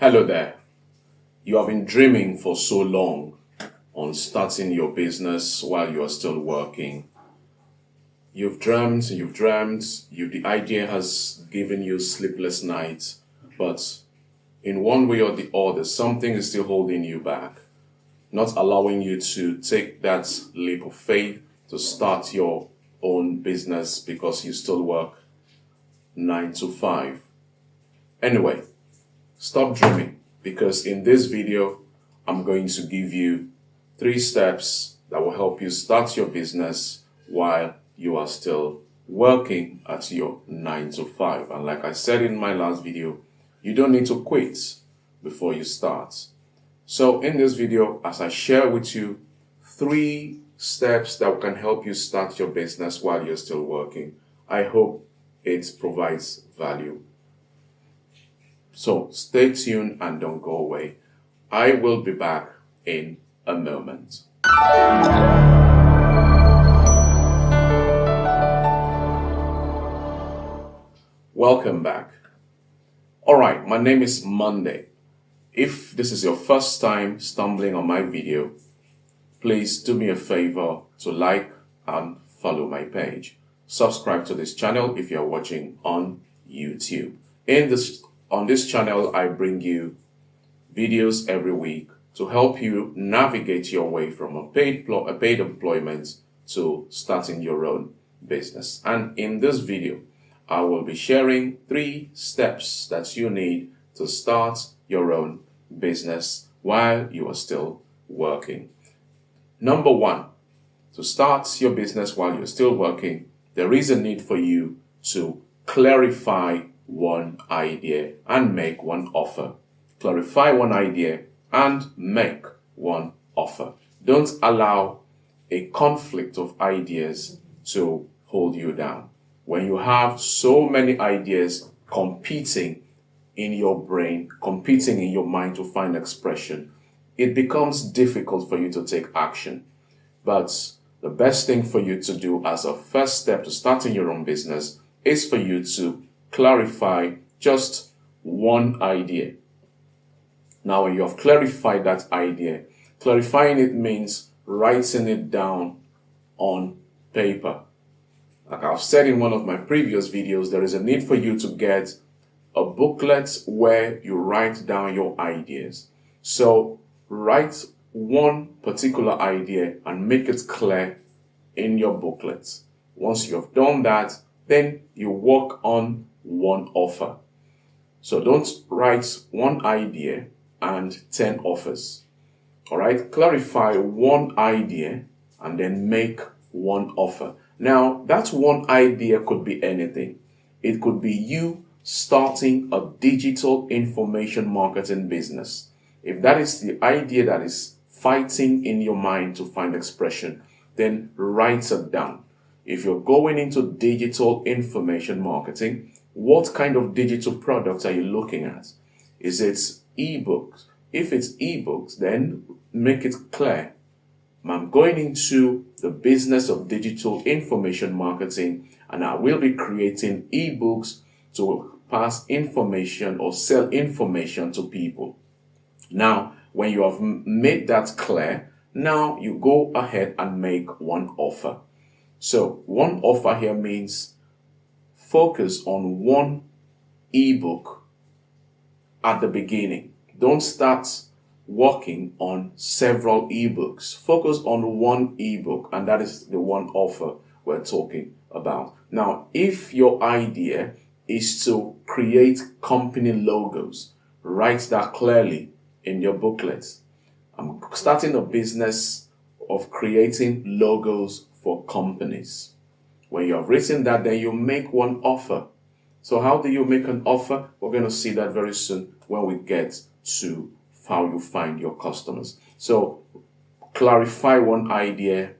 Hello there. You have been dreaming for so long on starting your business while you are still working. The idea has given you sleepless nights, but in one way or the other, something is still holding you back, not allowing you to take that leap of faith to start your own business because you still work 9 to 5. Anyway, stop dreaming because in this video, I'm going to give you 3 steps that will help you start your business while you are still working at your 9 to 5. And like I said in my last video, you don't need to quit before you start. So in this video, as I share with you 3 steps that can help you start your business while you're still working, I hope it provides value. So stay tuned and don't go away. I will be back in a moment. Welcome back. Alright, my name is Monday. If this is your first time stumbling on my video, please do me a favor to like and follow my page. Subscribe to this channel if you're watching on YouTube. On this channel, I bring you videos every week to help you navigate your way from a paid employment to starting your own business. And in this video, I will be sharing 3 steps that you need to start your own business while you are still working. Number 1, to start your business while you're still working, there is a need for you to clarify one idea and make one offer. Clarify one idea and make one offer. Don't allow a conflict of ideas to hold you down. When you have so many ideas competing in your brain, competing in your mind to find expression, it becomes difficult for you to take action. But the best thing for you to do as a first step to starting your own business is for you to clarify just one idea. Now, when you have clarified that idea, clarifying it means writing it down on paper. Like I've said in one of my previous videos, there is a need for you to get a booklet where you write down your ideas. So write one particular idea and make it clear in your booklet. Once you have done that, then you work on one offer. So don't write one idea and 10 offers. All right, clarify one idea and then make one offer. Now, that one idea could be anything. It could be you starting a digital information marketing business. If that is the idea that is fighting in your mind to find expression, then write it down. If you're going into digital information marketing, what kind of digital products are you looking at? Is it ebooks? If it's ebooks, then make it clear. I'm going into the business of digital information marketing and I will be creating ebooks to pass information or sell information to people. Now, when you have made that clear, now you go ahead and make one offer. So one offer here means focus on one ebook at the beginning. Don't start working on several ebooks. Focus on one ebook, and that is the one offer we're talking about. Now, if your idea is to create company logos, write that clearly in your booklet. I'm starting a business of creating logos for companies. When you have written that, then you make one offer. So how do you make an offer? We're going to see that very soon when we get to how you find your customers. So clarify one idea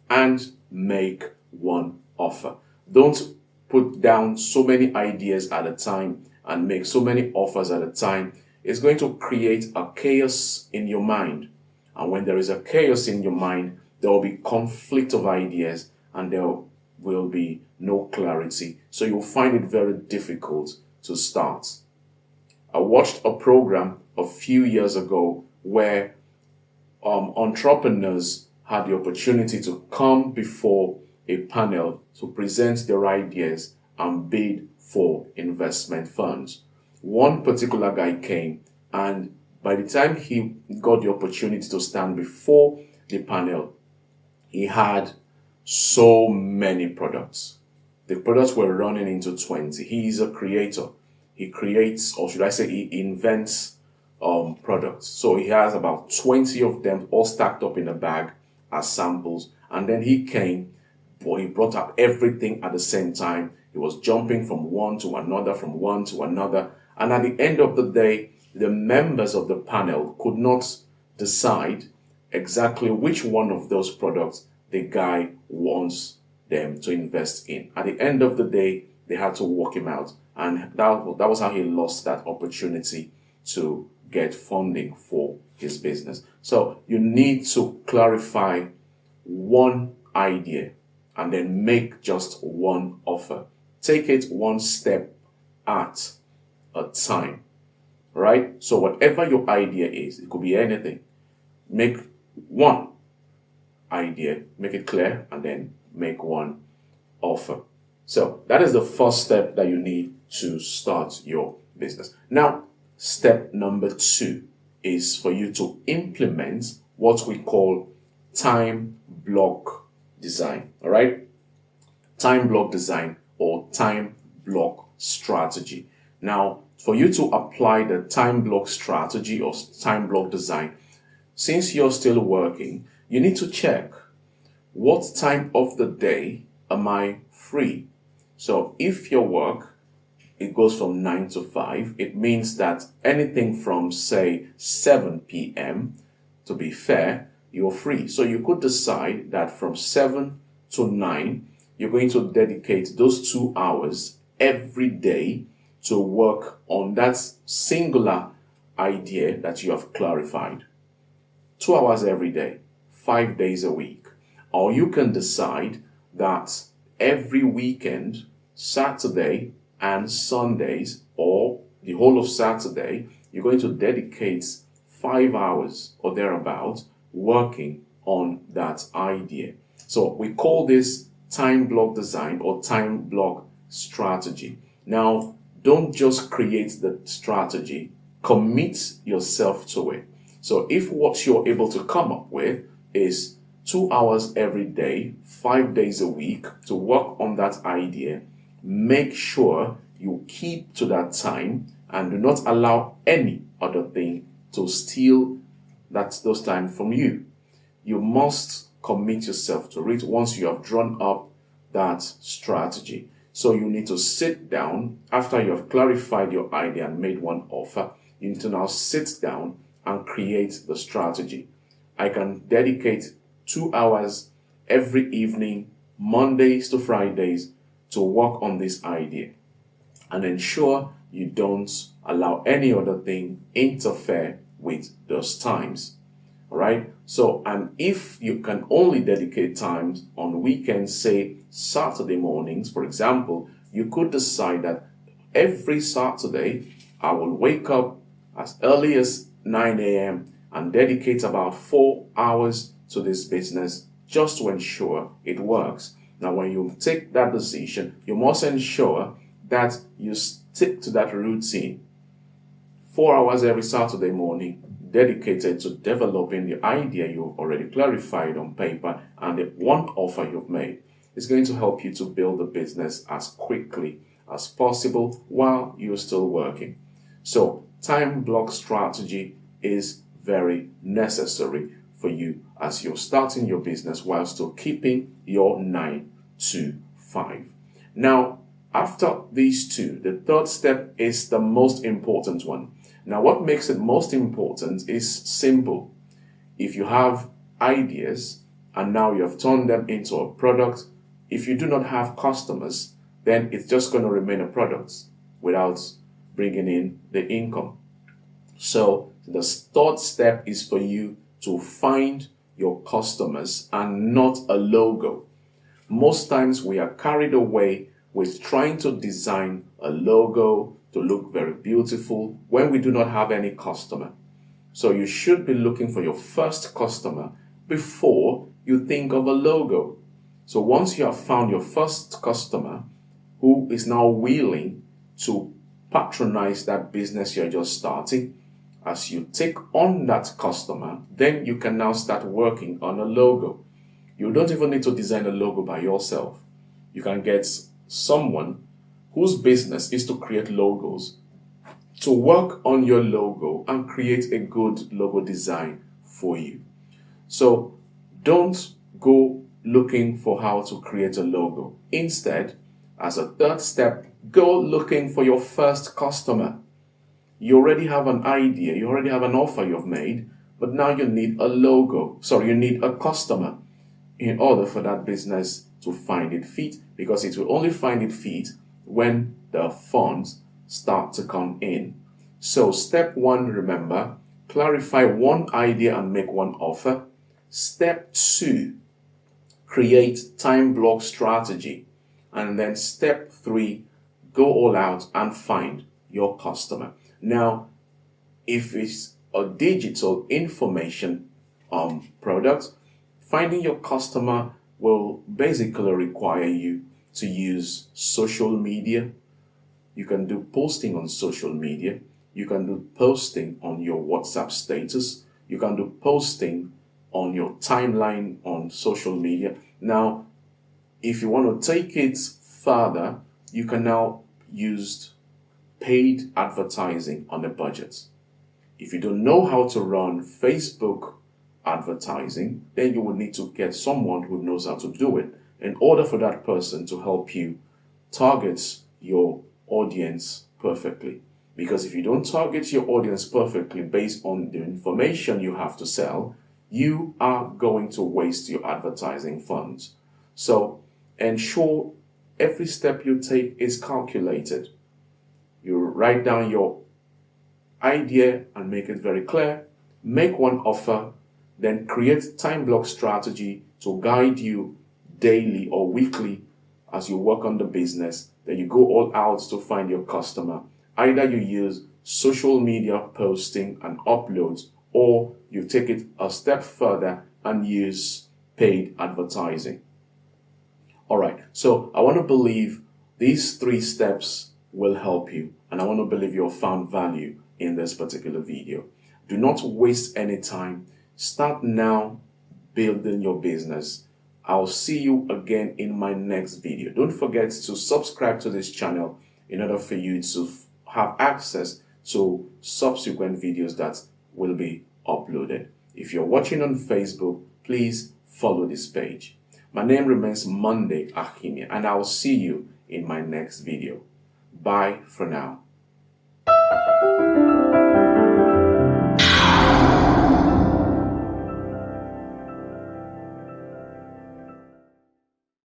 and make one offer. Don't put down so many ideas at a time and make so many offers at a time. It's going to create a chaos in your mind. And when there is a chaos in your mind, there will be conflict of ideas and there will be no clarity. So you'll find it very difficult to start. I watched a program a few years ago where entrepreneurs had the opportunity to come before a panel to present their ideas and bid for investment funds. One particular guy came, and by the time he got the opportunity to stand before the panel, he had so many products. The products were running into 20. He is a creator. He creates, or should I say, he invents products. So he has about 20 of them all stacked up in a bag as samples. And then he came, he brought up everything at the same time. He was jumping from one to another, from one to another. And at the end of the day, the members of the panel could not decide exactly which one of those products the guy wants them to invest in. At the end of the day, they had to walk him out. And that was how he lost that opportunity to get funding for his business. So you need to clarify one idea and then make just one offer. Take it one step at a time, right? So whatever your idea is, it could be anything. Make one idea, make it clear, and then make one offer. So that is the first step that you need to start your business. Now, step number 2 is for you to implement what we call time block design. All right? Time block design or time block strategy. Now, for you to apply the time block strategy or time block design, since you're still working, you need to check what time of the day am I free. So if your work, it goes from 9 to 5, it means that anything from, say, 7 p.m., to be fair, you're free. So you could decide that from 7 to 9, you're going to dedicate those 2 hours every day to work on that singular idea that you have clarified. 2 hours every day, 5 days a week. Or you can decide that every weekend, Saturday and Sundays, or the whole of Saturday, you're going to dedicate 5 hours or thereabout working on that idea. So we call this time block design or time block strategy. Now, don't just create the strategy, commit yourself to it. So if what you're able to come up with is 2 hours every day, 5 days a week to work on that idea, make sure you keep to that time and do not allow any other thing to steal those time from you. You must commit yourself to it once you have drawn up that strategy. So you need to sit down after you have clarified your idea and made one offer. You need to now sit down and create the strategy. I can dedicate 2 hours every evening, Mondays to Fridays, to work on this idea, and ensure you don't allow any other thing interfere with those times. All right. So, and if you can only dedicate times on weekends, say Saturday mornings, for example, you could decide that every Saturday I will wake up as early as 9 a.m. and dedicate about 4 hours to this business just to ensure it works. Now, when you take that decision, you must ensure that you stick to that routine. 4 hours every Saturday morning dedicated to developing the idea you've already clarified on paper and the one offer you've made. Is going to help you to build the business as quickly as possible while you're still working. So, time block strategy is very necessary for you as you're starting your business while still keeping your 9 to 5. Now, after these two, the third step is the most important one. Now, what makes it most important is simple. If you have ideas and now you have turned them into a product, if you do not have customers, then it's just going to remain a product without bringing in the income. So the third step is for you to find your customers and not a logo. Most times we are carried away with trying to design a logo, to look very beautiful when we do not have any customer. So you should be looking for your first customer before you think of a logo. So once you have found your first customer who is now willing to patronize that business you're just starting, as you take on that customer, then you can now start working on a logo. You don't even need to design a logo by yourself. You can get someone whose business is to create logos to work on your logo and create a good logo design for you. So don't go looking for how to create a logo. Instead, as a third step, go looking for your first customer. You already have an idea, you already have an offer you've made, but now you need a logo. You need a customer in order for that business to find it fit, because it will only find it fit when the funds start to come in. So step 1, remember, clarify one idea and make one offer. Step 2, create time block strategy. And then step 3, go all out and find your customer. Now, if it's a digital information product, finding your customer will basically require you to use social media. You can do posting on social media. You can do posting on your WhatsApp status. You can do posting on your timeline on social media. Now, if you want to take it further, you can now use paid advertising on a budget. If you don't know how to run Facebook advertising, then you will need to get someone who knows how to do it in order for that person to help you target your audience perfectly. Because if you don't target your audience perfectly based on the information you have to sell, you are going to waste your advertising funds. So ensure every step you take is calculated. You write down your idea and make it very clear. Make one offer, then create time block strategy to guide you daily or weekly as you work on the business. Then you go all out to find your customer. Either you use social media posting and uploads, or you take it a step further and use paid advertising. All right, so I want to believe these 3 steps will help you, and I want to believe you'll found value in this particular video. Do not waste any time. Start now building your business. I'll see you again in my next video. Don't forget to subscribe to this channel in order for you to have access to subsequent videos that will be uploaded. If you're watching on Facebook, please follow this page. My name remains Monday Ahimia, and I'll see you in my next video. Bye for now.